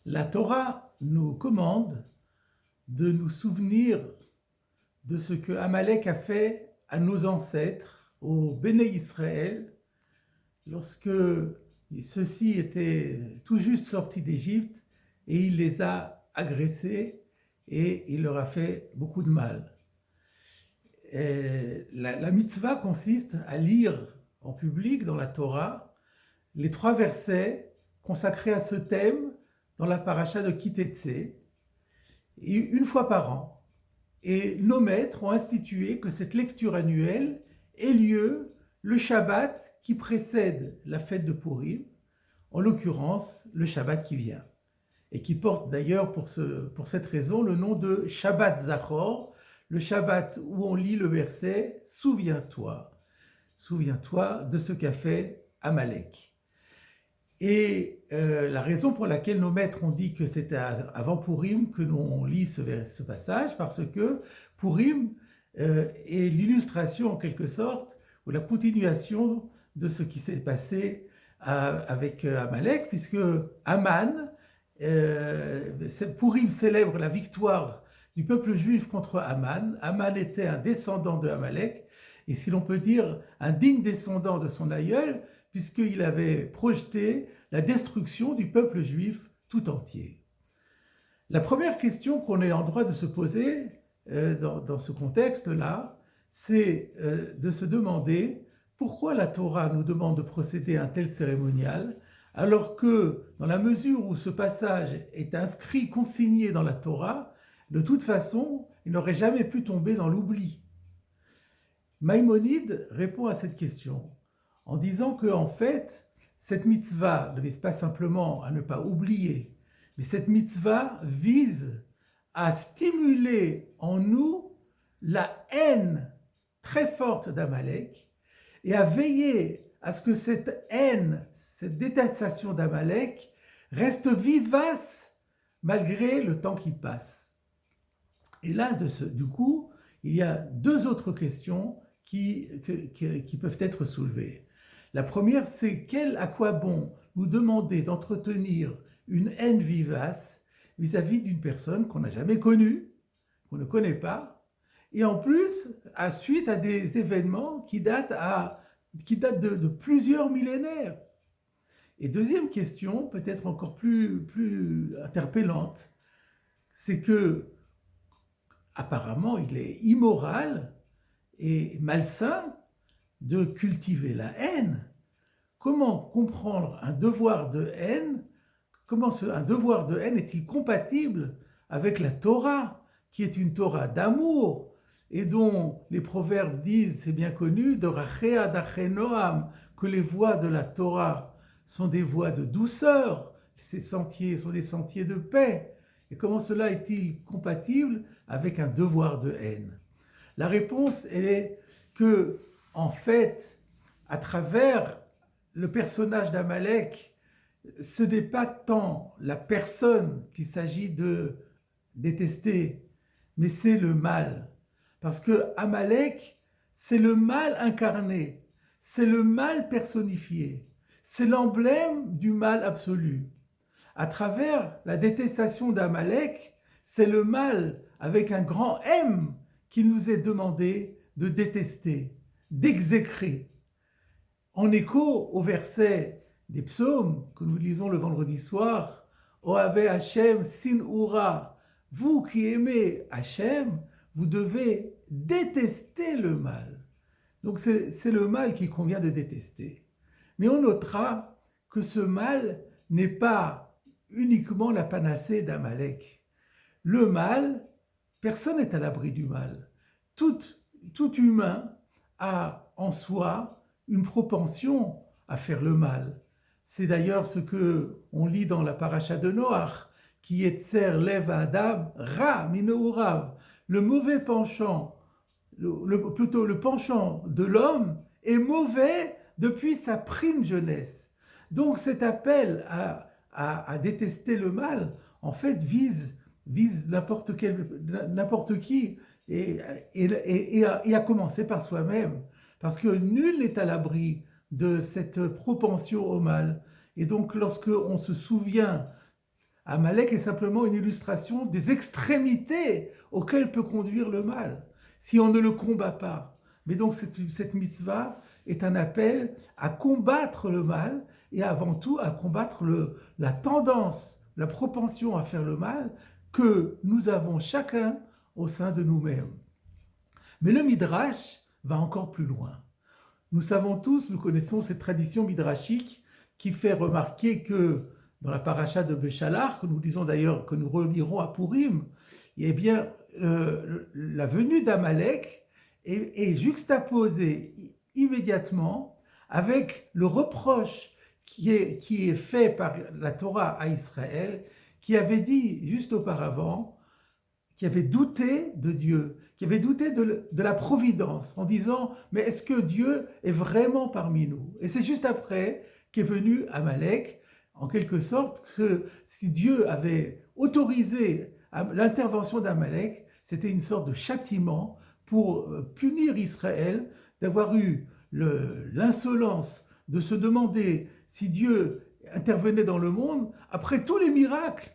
La Torah nous commande de nous souvenir de ce que Amalek a fait à nos ancêtres, aux Béné Israël, lorsque ceux-ci étaient tout juste sortis d'Égypte et il les a agressés et il leur a fait beaucoup de mal. La mitzvah consiste à lire en public dans la Torah les 3 versets consacrés à ce thème dans la paracha de Ki-Teitzei, une fois par an. Et nos maîtres ont institué que cette lecture annuelle ait lieu le Shabbat qui précède la fête de Purim, en l'occurrence le Shabbat qui vient, et qui porte d'ailleurs pour cette raison le nom de Shabbat Zachor, le Shabbat où on lit le verset « Souviens-toi de ce qu'a fait Amalek ». Et la raison pour laquelle nos maîtres ont dit que c'était avant Purim que l'on lit ce passage, parce que Purim est l'illustration en quelque sorte, ou la continuation de ce qui s'est passé avec Amalek, puisque Aman, Purim célèbre la victoire du peuple juif contre Aman. Aman était un descendant de Amalek, et si l'on peut dire un digne descendant de son aïeul, puisqu'il avait projeté la destruction du peuple juif tout entier. La première question qu'on est en droit de se poser dans ce contexte-là, c'est de se demander pourquoi la Torah nous demande de procéder à un tel cérémonial, alors que dans la mesure où ce passage est inscrit, consigné dans la Torah, de toute façon, il n'aurait jamais pu tomber dans l'oubli. Maïmonide répond à cette question en disant que, en fait, cette mitzvah ne vise pas simplement à ne pas oublier, mais cette mitzvah vise à stimuler en nous la haine très forte d'Amalek et à veiller à ce que cette haine, cette détestation d'Amalek reste vivace malgré le temps qui passe. Et là, du coup, il y a 2 autres questions qui peuvent être soulevées. La première, c'est à quoi bon nous demander d'entretenir une haine vivace vis-à-vis d'une personne qu'on n'a jamais connue, qu'on ne connaît pas, et en plus, suite à des événements qui datent de plusieurs millénaires. Et deuxième question, peut-être encore plus interpellante, c'est que apparemment, il est immoral et malsain de cultiver la haine. Comment comprendre un devoir de haine? Comment un devoir de haine est-il compatible avec la Torah, qui est une Torah d'amour et dont les proverbes disent, c'est bien connu, de Rachea d'Achenoam, que les voies de la Torah sont des voies de douceur, ces sentiers sont des sentiers de paix. Et comment cela est-il compatible avec un devoir de haine? La réponse, elle est que, en fait, à travers le personnage d'Amalek, ce n'est pas tant la personne qu'il s'agit de détester, mais c'est le mal. Parce que Amalek, c'est le mal incarné, c'est le mal personnifié, c'est l'emblème du mal absolu. À travers la détestation d'Amalek, c'est le mal avec un grand M qu'il nous est demandé de détester, d'exécrer. En écho au verset des psaumes que nous lisons le vendredi soir, Oave Hashem sin ura, vous qui aimez Hashem, vous devez détester le mal. Donc c'est le mal qu'il convient de détester. Mais on notera que ce mal n'est pas uniquement la panacée d'Amalek. Le mal, personne n'est à l'abri du mal. Tout humain a en soi une propension à faire le mal. C'est d'ailleurs ce que on lit dans la paracha de Noach, qui yetzer lev adam ra minourav. Le mauvais penchant, plutôt le penchant de l'homme est mauvais depuis sa prime jeunesse. Donc cet appel à détester le mal, en fait, vise n'importe qui, et à commencer par soi-même. Parce que nul n'est à l'abri de cette propension au mal. Et donc lorsqu'on se souvient Amalek est simplement une illustration des extrémités auxquelles peut conduire le mal si on ne le combat pas. Mais donc cette mitzvah est un appel à combattre le mal et avant tout à combattre la tendance, la propension à faire le mal que nous avons chacun au sein de nous-mêmes. Mais le Midrash va encore plus loin. Nous savons tous, nous connaissons cette tradition midrashique qui fait remarquer que dans la paracha de Béchalar, que nous lisons d'ailleurs, que nous relirons à Purim, eh bien, la venue d'Amalek est juxtaposée immédiatement avec le reproche qui est fait par la Torah à Israël, qui avait dit juste auparavant, qui avait douté de Dieu, qui avait douté de la providence, en disant « Mais est-ce que Dieu est vraiment parmi nous ?» Et c'est juste après qu'est venu Amalek, en quelque sorte, que si Dieu avait autorisé l'intervention d'Amalek, c'était une sorte de châtiment pour punir Israël d'avoir eu l'insolence de se demander si Dieu intervenait dans le monde après tous les miracles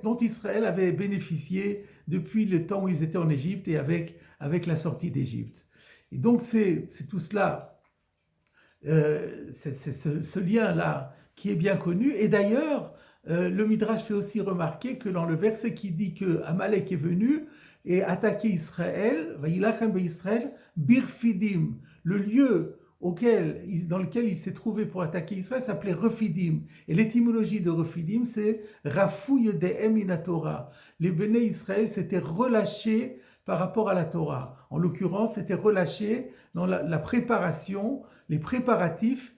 dont Israël avait bénéficié depuis le temps où ils étaient en Égypte et avec la sortie d'Égypte. Et donc c'est tout cela, c'est ce lien-là qui est bien connu. Et d'ailleurs, le Midrash fait aussi remarquer que dans le verset qui dit que Amalek est venu et attaqué Israël, Vayilachem beIsraël, Birfidim, le lieu dans lequel il s'est trouvé pour attaquer Israël s'appelait Refidim. Et l'étymologie de Refidim, c'est Rafouille dehem in Torah. Les béné Israël s'étaient relâchés par rapport à la Torah. En l'occurrence, s'étaient relâchés dans la préparation, les préparatifs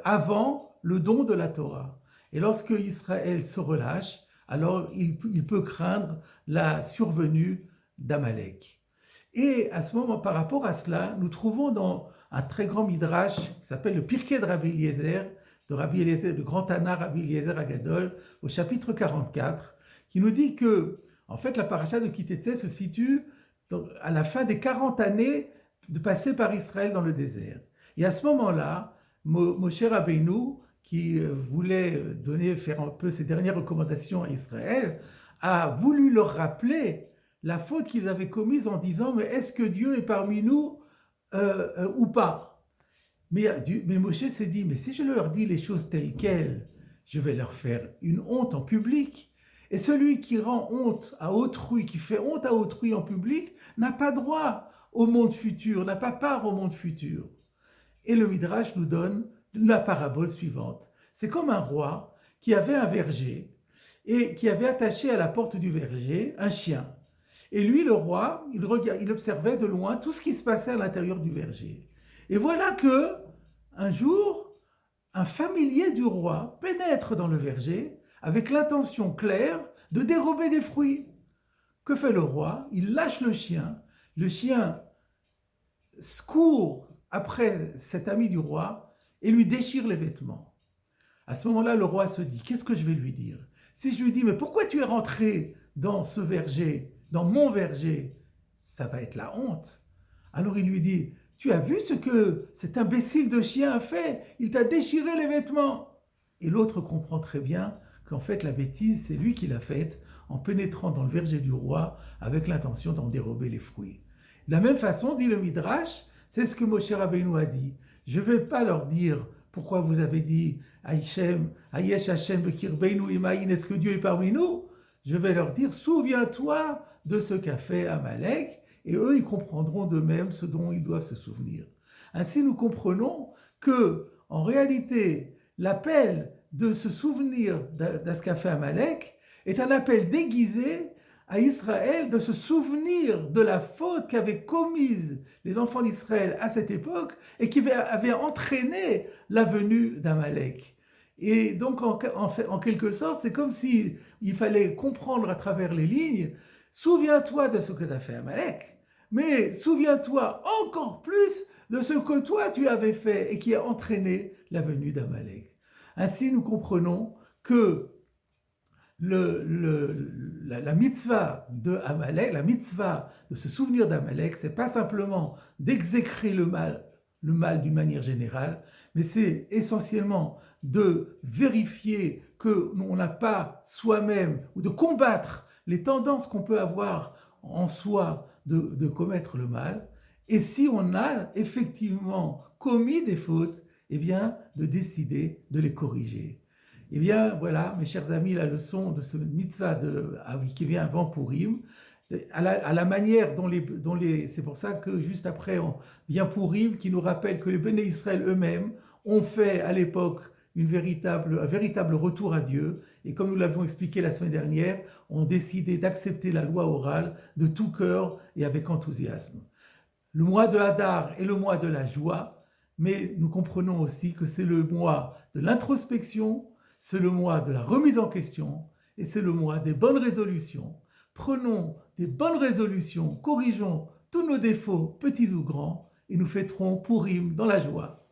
avant le don de la Torah. Et lorsque Israël se relâche, alors il peut craindre la survenue d'Amalek. Et à ce moment, par rapport à cela, nous trouvons dans un très grand midrash qui s'appelle le Pirkei de Rabbi Eliezer, de grand Tana Rabbi Eliezer Agadol, au chapitre 44, qui nous dit que, en fait, la paracha de Ki-Tetzei se situe à la fin des 40 années de passer par Israël dans le désert. Et à ce moment-là, Moshe Rabbeinu, qui voulait faire un peu ses dernières recommandations à Israël, a voulu leur rappeler la faute qu'ils avaient commise en disant « Mais est-ce que Dieu est parmi nous ou pas ?» mais Moshe s'est dit « Mais si je leur dis les choses telles quelles, je vais leur faire une honte en public. Et celui qui rend honte à autrui, qui fait honte à autrui en public, n'a pas droit au monde futur, n'a pas part au monde futur. » Et le Midrash nous donne la parabole suivante. C'est comme un roi qui avait un verger et qui avait attaché à la porte du verger un chien. Et lui, le roi, il observait de loin tout ce qui se passait à l'intérieur du verger. Et voilà que, un jour, un familier du roi pénètre dans le verger avec l'intention claire de dérober des fruits. Que fait le roi? Il lâche le chien court après cet ami du roi et lui déchire les vêtements. À ce moment-là, le roi se dit, qu'est-ce que je vais lui dire? Si je lui dis, mais pourquoi tu es rentré dans ce verger, dans mon verger? Ça va être la honte. Alors il lui dit, tu as vu ce que cet imbécile de chien a fait? Il t'a déchiré les vêtements. Et l'autre comprend très bien qu'en fait la bêtise, c'est lui qui l'a faite en pénétrant dans le verger du roi avec l'intention d'en dérober les fruits. De la même façon, dit le Midrash, c'est ce que Moshe Rabbeinu a dit. Je ne vais pas leur dire pourquoi vous avez dit Ayesh Hashem bekirbeinu imayin, est-ce que Dieu est parmi nous? Je vais leur dire, souviens-toi de ce qu'a fait Amalek, et eux, ils comprendront d'eux-mêmes ce dont ils doivent se souvenir. Ainsi, nous comprenons que, en réalité, l'appel de se souvenir de ce qu'a fait Amalek est un appel déguisé à Israël de se souvenir de la faute qu'avaient commise les enfants d'Israël à cette époque et qui avait entraîné la venue d'Amalek. Et donc, en quelque sorte, c'est comme s'il fallait comprendre à travers les lignes, souviens-toi de ce que tu as fait Amalek, mais souviens-toi encore plus de ce que toi tu avais fait et qui a entraîné la venue d'Amalek. Ainsi, nous comprenons que la mitzvah de Amalek, la mitzvah de se souvenir d'Amalek, c'est pas simplement d'exécrer le mal d'une manière générale, mais c'est essentiellement de vérifier qu'on n'a pas soi-même, ou de combattre les tendances qu'on peut avoir en soi de commettre le mal, et si on a effectivement commis des fautes, eh bien, de décider de les corriger. Eh bien, voilà, mes chers amis, la leçon de ce mitzvah qui vient avant Purim, à la manière c'est pour ça que juste après vient Purim, qui nous rappelle que les Béné Israël eux-mêmes ont fait à l'époque un véritable retour à Dieu, et comme nous l'avons expliqué la semaine dernière, ont décidé d'accepter la loi orale de tout cœur et avec enthousiasme. Le mois de Hadar est le mois de la joie, mais nous comprenons aussi que c'est le mois de l'introspection, c'est le mois de la remise en question, et c'est le mois des bonnes résolutions. Prenons des bonnes résolutions, corrigeons tous nos défauts, petits ou grands, et nous fêterons Purim dans la joie.